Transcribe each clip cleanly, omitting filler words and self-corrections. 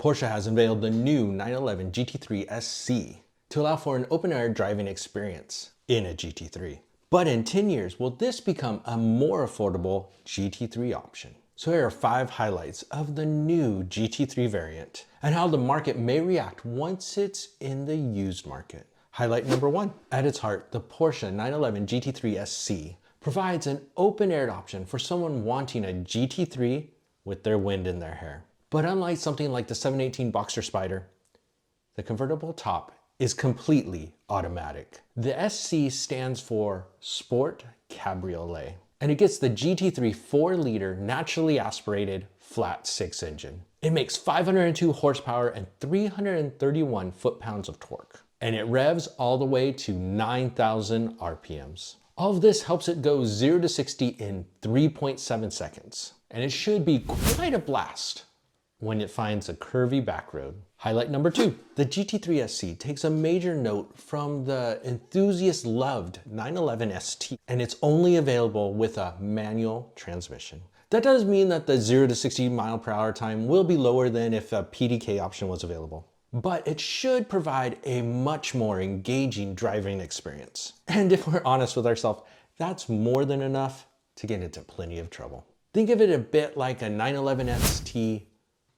Porsche has unveiled the new 911 GT3 SC to allow for an open-air driving experience in a GT3. But in 10 years, will this become a more affordable GT3 option? So here are 5 highlights of the new GT3 variant and how the market may react once it's in the used market. Highlight number 1. At its heart, the Porsche 911 GT3 SC provides an open-air option for someone wanting a GT3 with their wind in their hair. But unlike something like the 718 Boxster Spyder, the convertible top is completely automatic. The SC stands for Sport Cabriolet, and it gets the GT3 4-liter naturally aspirated flat 6 engine. It makes 502 horsepower and 331 foot-pounds of torque, and it revs all the way to 9,000 RPMs. All of this helps it go 0 to 60 in 3.7 seconds, and it should be quite a blast when it finds a curvy back road. Highlight number 2. The GT3 SC takes a major note from the enthusiast-loved 911 ST, and it's only available with a manual transmission. That does mean that the 0 to 60 mile per hour time will be lower than if a PDK option was available. But it should provide a much more engaging driving experience. And if we're honest with ourselves, that's more than enough to get into plenty of trouble. Think of it a bit like a 911 ST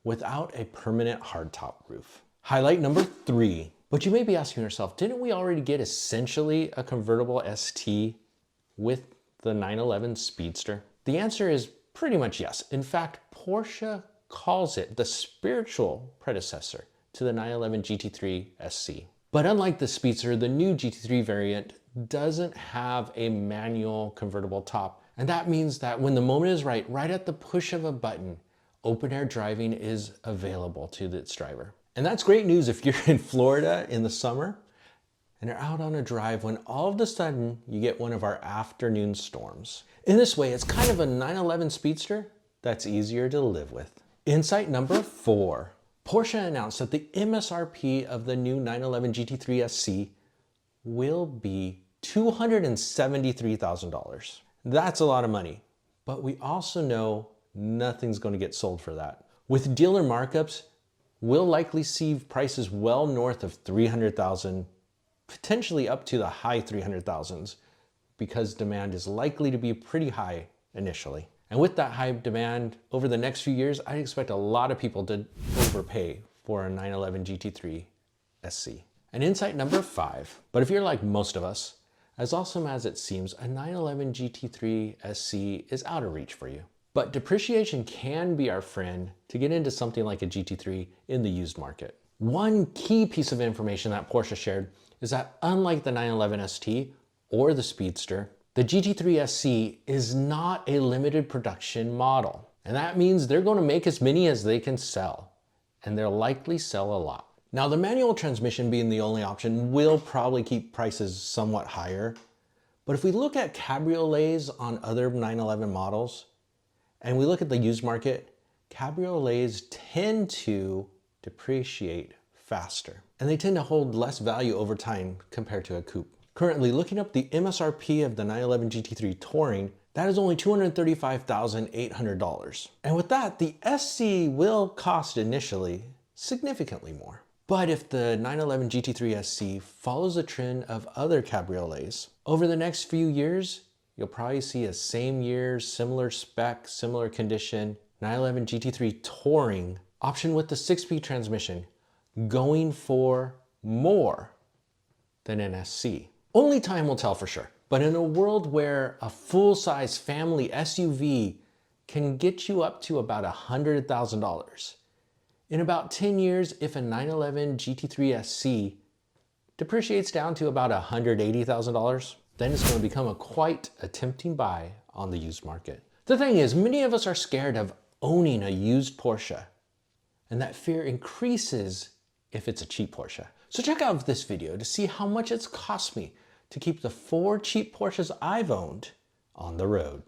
without a permanent hardtop roof. Highlight number 3. But you may be asking yourself, didn't we already get essentially a convertible ST with the 911 Speedster? The answer is pretty much yes. In fact, Porsche calls it the spiritual predecessor to the 911 GT3 SC. But unlike the Speedster, the new GT3 variant doesn't have a manual convertible top. And that means that when the moment is right at the push of a button, open-air driving is available to its driver. And that's great news if you're in Florida in the summer and you're out on a drive when all of a sudden you get one of our afternoon storms. In this way, it's kind of a 911 Speedster that's easier to live with. Insight number 4. Porsche announced that the MSRP of the new 911 GT3 SC will be $273,000. That's a lot of money, but we also know nothing's going to get sold for that. With dealer markups, we'll likely see prices well north of $300,000, potentially up to the high $300,000s, because demand is likely to be pretty high initially. And with that high demand over the next few years, I expect a lot of people to overpay for a 911 GT3 SC. And insight number 5, but if you're like most of us, as awesome as it seems, a 911 GT3 SC is out of reach for you. But depreciation can be our friend to get into something like a GT3 in the used market. One key piece of information that Porsche shared is that unlike the 911 ST or the Speedster, the GT3 SC is not a limited production model. And that means they're going to make as many as they can sell, and they'll likely sell a lot. Now, the manual transmission being the only option will probably keep prices somewhat higher. But if we look at cabriolets on other 911 models, and we look at the used market, cabriolets tend to depreciate faster, and they tend to hold less value over time compared to a coupe. Currently, looking up the MSRP of the 911 GT3 Touring, that is only $235,800. And with that, the SC will cost initially significantly more. But if the 911 GT3 SC follows the trend of other cabriolets, over the next few years, you'll probably see a same year, similar spec, similar condition, 911 GT3 Touring option with the 6-speed transmission going for more than an SC. Only time will tell for sure. But in a world where a full-size family SUV can get you up to about $100,000, in about 10 years, if a 911 GT3 SC depreciates down to about $180,000, then it's going to become quite a tempting buy on the used market. The thing is, many of us are scared of owning a used Porsche, and that fear increases if it's a cheap Porsche. So check out this video to see how much it's cost me to keep the 4 cheap Porsches I've owned on the road.